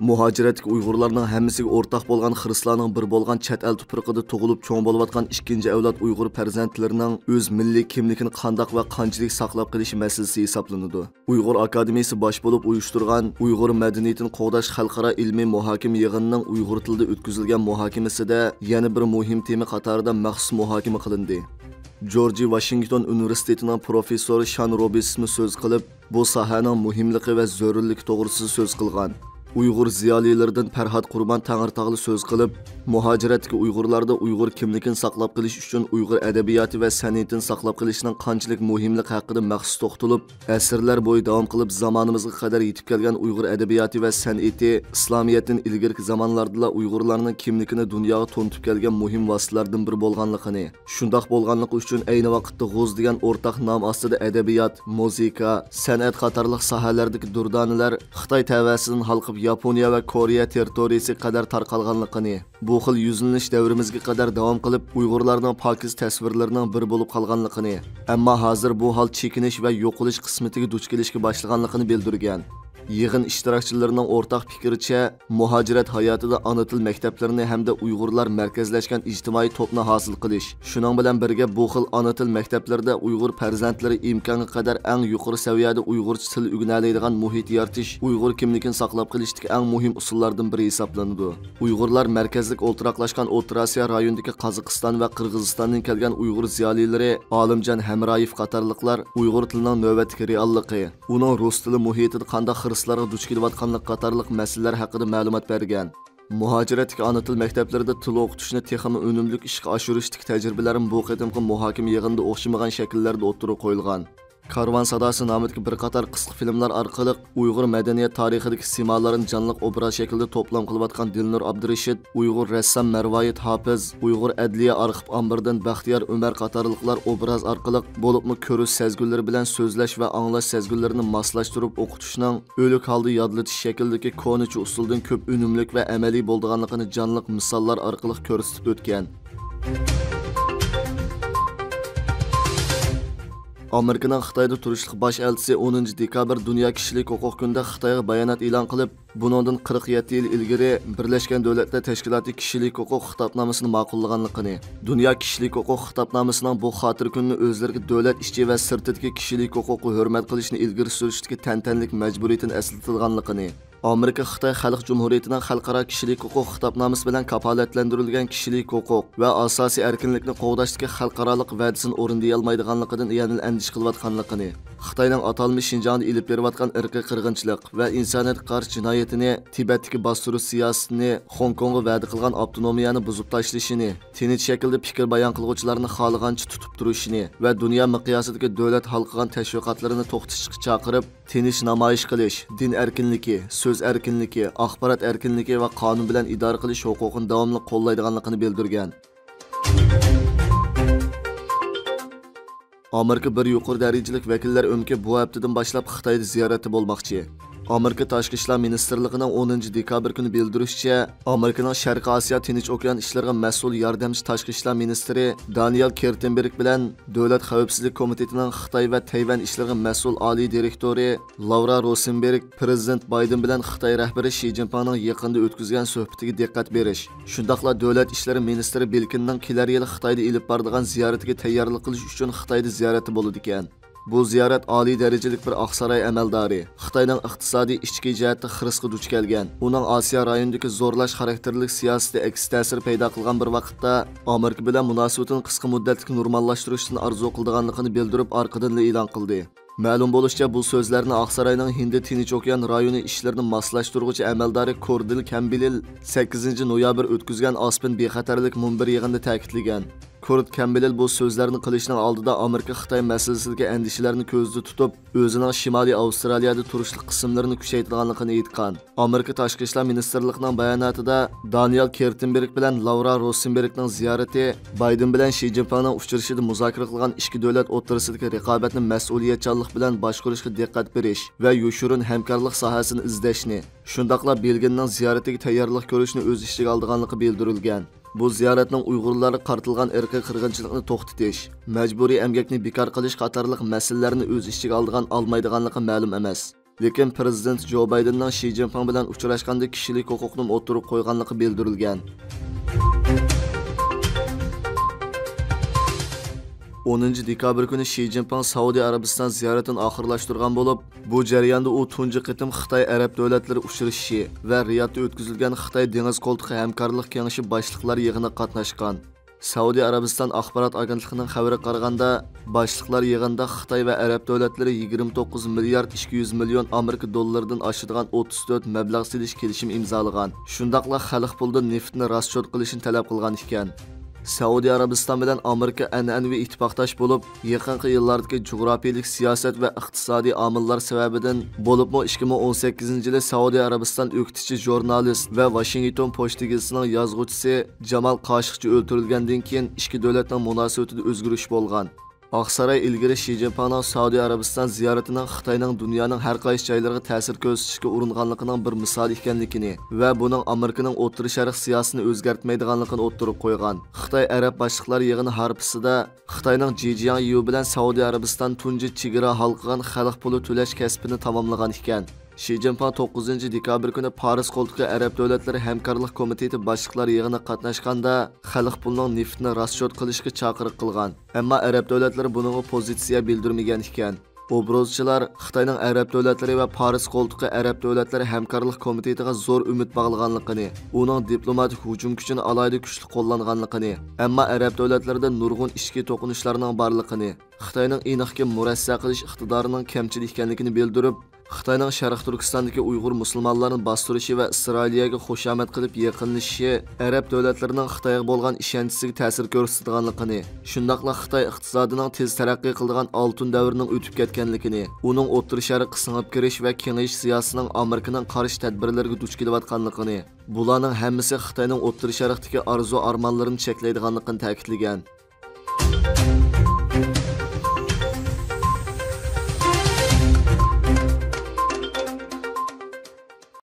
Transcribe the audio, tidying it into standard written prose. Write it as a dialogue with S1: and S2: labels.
S1: muhojiratdagi Uyg'urlarning hammasiga o'rtaq bo'lgan xristianlarning bir bo'lgan chet el tuprog'ida tug'ilib cho'ng bo'layotgan ikkinchi avlod Uyg'ur farzandlarining o'z milliy kimligini qandoq va qanchalik saqlab qolish masalasi hisoblanadi. Uyg'ur akademiyasi bosh bo'lib uyushtirgan Uyg'ur madaniyatini qo'g'dash xalqaro ilmiy muhokama yig'inining Uyg'ur tilida o'tkazilgan muhokamasida yana bir muhim tema qatorida maxsus muhokama qilindi. George Washington Universitetining professori Sean Robinson so'z qilib, bu sohaning muhimligi va zarurligi to'g'risida so'z qilgan. Uyg'ur ziyolilaridan Farhod Qurbon Tangirtog'li so'z qilib, muhojiratdagi Uyg'urlarda Uyg'ur kimligini saqlab qolish uchun Uyg'ur adabiyoti va san'atini saqlab qolishning qanchalik muhimligi haqida maxsus to'xtalib, asrlar bo'yi davom qilib zamonimizga qadar yetib kelgan Uyg'ur adabiyoti va san'ati Islomiyatdan ilgirki zamonlarda Uyg'urlarning kimligini dunyoga to'ntib kelgan muhim vositalardan biri bo'lganligini, shundoq bo'lganligi uchun ayni vaqtda G'oz degan o'rtaq nom ostida adabiyot, muzika, san'at qatorliq sohalardagi durdonalar Xitoy tavasidan xalqib Yaponiya va Koreya territoriyasi qadar tarqalganligini, bu xil yuzlanish davrimizga qadar davom qilib Uyg'urlarning pokiz tasvirlarining biri bo'lib qolganligini, ammo hozir bu hol chekinish va yo'qolish qismatiga duch kelishga boshlaganligini bildirgan. Yig'in ishtirokchilarining o'rtaq fikricha, muhojirat hayotida ona til maktablarini hamda Uyg'urlar markazlashgan ijtimoiy to'pni hosil qilish, shuning bilan birga bu xil ona til maktablarida Uyg'ur farzandlari imkonga qadar eng yuqori saviyada Uyg'urcha til o'rganadigan muhit yaratish Uyg'ur kimligini saqlab qolishdagi eng muhim usullardan biri hisoblanadi. Uyg'urlar markazlik o'ltiraqlashgan O'rta Osiyo rayonidagi Qozog'iston va Qirg'izistondan kelgan Uyg'ur ziyolilari Olimjon Hamroyev qatorliqlar Uyg'ur tilining navbatdagi realligi, uning rus tili muhitida qanday larga duch kelayotganlik qatorliq masalalar haqida ma'lumot bergan. Muhojiratdagi ona til maktablarida til o'qitishni texnik unumli ishga oshirishdagi tajribalarim bu qatimqi muhokama yig'inida o'xshamagan shakllarda o'tirib qo'yilgan. Karvan sadosi nomidagi bir qator qisqa filmlar orqali Uyg'ur madaniyat tarixidagi simolarini jonliq obraz shaklida to'plam qilayotgan Dilnur Abdurashid, Uyg'ur rassom Marvoyit Hofiz, Uyg'ur adliya arxiv ombiridan Baxtiyor Umar qatorliqlar obraz orqali bo'libmi ko'rish sezgulari bilan so'zlash va anglash sezgullarini moslashtirib o'qitishning o'lik holda yodlatish shaklidagi ko'nichi usuldan ko'p unumlik va amaliy bo'lganligini jonliq misollar orqali ko'rsatib o'tgan. Amerikaning Xitoyda turishlik bosh elchisi 10 dekabr Dunyo kishilik huquq kunida Xitoyga bayonot e'lon qilib, buningdan 47 yil ilgari Birlashgan Davlatlar Tashkiloti kishilik huquq xitobnomasini ma'qullaganligini, Dunyo kishilik huquq xitobnomasining bu xotir kunini o'zlariga davlat ichi va sirtidagi kishilik huquqni hurmat qilishni ilgari surishdagi tantanlik majburiyatini eslatilganligini, Amerika Xitoy Xalq Jumhuriyatining xalqaro kishilik huquq xitobnomasi bilan kafolatlantirilgan kishilik huquq va asosiy erkinlikni qo'g'dashdagi xalqaroliq va'dasini o'rinday olmaydiganligidan yana andish qilayotganligini, Xitoyning atalmish Shinjongda ilib berayotgan irqiy qirg'inchilik va insoniyatga qarshi jinoyatini, Tibetdagi bostirish siyosatini, Hong Kongga va'da qilgan avtonomiyani buzib tashlashini, tinch shaklda fikr bayon qiluvchilarni xohlagancha tutib turishini va dunyo miqyosidagi davlat halqagan tashviqotlarini to'xtatishga chaqirib, tinch namoyish qilish, din erkinligi, söz erkinligi, axborot erkinligi va qonun bilan idora qilish huquqini davomli qo'llaydiganligini bildirgan. Amerika bir yuqori darajalik vakillar o'mki bu haftadan boshlab Xitoyda ziyorati bo'lmoqchi. Amerika Tashqi ishlar ministrligining 10 dekabr kuni bildirishicha, Amerikaning Sharqiy Osiyo Tinch okean ishlariga mas'ul yordamchi tashqi ishlar ministri Daniel Kertenberg bilan Davlat xavfsizlik komitetining Xitoy va Tayvan ishlariga mas'ul oliy direktori Laura Rosenberg prezident Bayden bilan Xitoy rahbari Xi Jinpingning yaqinda o'tkazgan suhbatiga diqqat berish, shundaqla davlat ishlari ministri Belkinning kelar yil Xitoyda ilib boradigan ziyoratiga tayyorlik qilish uchun Xitoyda ziyorati bo'ladi ekan. Bu ziyorat oliy darajalik bir Oqsaroy amaldori, Xitoyning iqtisodiy ichki jihatda xirisga duch kelgan, uning Osiyo rayonidagi zo'rlash xarakterlik siyosati aks ta'sir paydo qilgan bir vaqtda Amerika bilan munosabatni qisqa muddatli normallashtirishni orzu qilganligini bildirib, orqadan e'lon qildi. Ma'lum bo'lishicha, bu so'zlarni Oqsaroyning Hindi Tinch okean rayoni ishlarini moslashtiruvchi amaldori Kordil Campbell 8 noyabr o'tkazgan Aspen bexatarlik munbir yig'inida ta'kidlagan. Kurt Campbell bu so'zlarni qilishning oldida Amerika Xitoy masalasidagi andishalarni ko'zda tutib, o'zining Shimoliy Avstraliyada turishlik qismlarini kuchaytirganligini aytgan. Amerika Tashqi ishlar ministrligining bayonotida Daniel Kertenberg bilan Laura Rosenbergning ziyorati Bayden bilan Xi Jinpingning uchrashuvida muzokara qilgan ikki davlat o'rtasidagi raqobatni mas'uliyatchanlik bilan boshqarishga diqqat berish va yoshurun hamkorlik sohasini izlashni, shundaqla Belginning ziyoratiga tayyorlik ko'rishni o'z ichiga olganligi bildirilgan. Bu ziyoratning Uyg'urlarga qartilgan irqiy qirg'inchilikni to'xtatish, majburiy emgakni bekor qilish qatorliq masalalarni o'z ichiga olmaydiganligi ma'lum emas. Lekin prezident Joe Bidenning Xi Jinping bilan uchrashganda kishilik huquqni o'tirib qo'yganligi bildirilgan. 10 dekabr kuni Xi Jinping Saudiya Arabiston ziyoratini oxirlashtirgan bo'lib, bu jarayonda u tunji qitim Xitoy Arab davlatlari uchrashishi va Riyodda o'tkazilgan Xitoy dengiz qo'ltiqi hamkorlik kengashi boshliqlar yig'inida qatnashgan. Saudiya Arabiston axborot agentligining xabariga qaraganda, boshliqlar yig'inida Xitoy va Arab davlatlari 29 milliard 200 million Amerika dollaridan oshadigan 34 mablag' silish kelishim imzolagan. Shundaqla xalq pulida neftni raschot qilishni talab qilgan ekan. Saudiya Arabiston bilan Amerika an'anaviy ittifoqdosh bo'lib, yaqinqi yillardagi jug'rafiyalik siyosat va iqtisodiy omillar sababidan bo'libmi 2018-yili Saudiya Arabiston o'qituvchi jurnalist va Washington Post gazetining yozuvchisi Jamal Qoshiqchi o'ldirilgandan keyin ikki davlatning munosabatida o'zgarish bo'lgan. Oqsaray ilgari Xi Jinpingning Saudiya Arabiston ziyaratining Xitoyning dunyoning har qaysi joylariga ta'sir ko'rsatishga uringanligining bir misol ekanligini va buning Amerikaning O'rta Sharq siyosatini o'zgartmaydiganligini o'ttirib qo'ygan. Xitoy Arab boshliqlar yig'ini harpisida Xitoyning Zhejiang bilan Saudiya Arabiston tunji chegara halqigan xalq puli to'lash kasbini tamomlagan ekan. Xi Jinping 9 dekabr kuni Paris qo'ltiqi Arab davlatlari hamkorlik komiteti boshliqlar yig'inida qatnashganda xalq pulining neftni raschot qilishga chaqiriq qilgan. Ammo Arab davlatlari buningga pozitsiya bildirmagan ekan. Obrazchilar Xitoyning Arab davlatlari va Paris qo'ltiqi Arab davlatlari hamkorlik komitetiga zo'r umid bog'laganligini, uning diplomatik hujum kuchini alayda kuchli qo'llanganligini, ammo Arab davlatlarida nurg'un ichki to'qinishlarning borligini, Xitoyning aniqki murassa qilish iqtidorining kamchilik ekanligini bildirib, Xitoyning Sharq Turkistondagi Uyg'ur musulmonlarini bostirishi va Isroiliyaga xushomad qilib yaqinlashishi Arab davlatlarining Xitoyga bo'lgan ishonchiga ta'sir ko'rsatganligini, shundaqla Xitoy iqtisodining tez taraqqiy qilgan oltin davrining o'tib ketganligini, uning O'rta Sharqqa singib kirish va kengayish siyosatining Amerikaning qarshi tadbirlariga duch kelayotganligini, bularning hammasi Xitoyning O'rta Sharqdagi orzu-armonlarini cheklaydiganligini ta'kidlagan.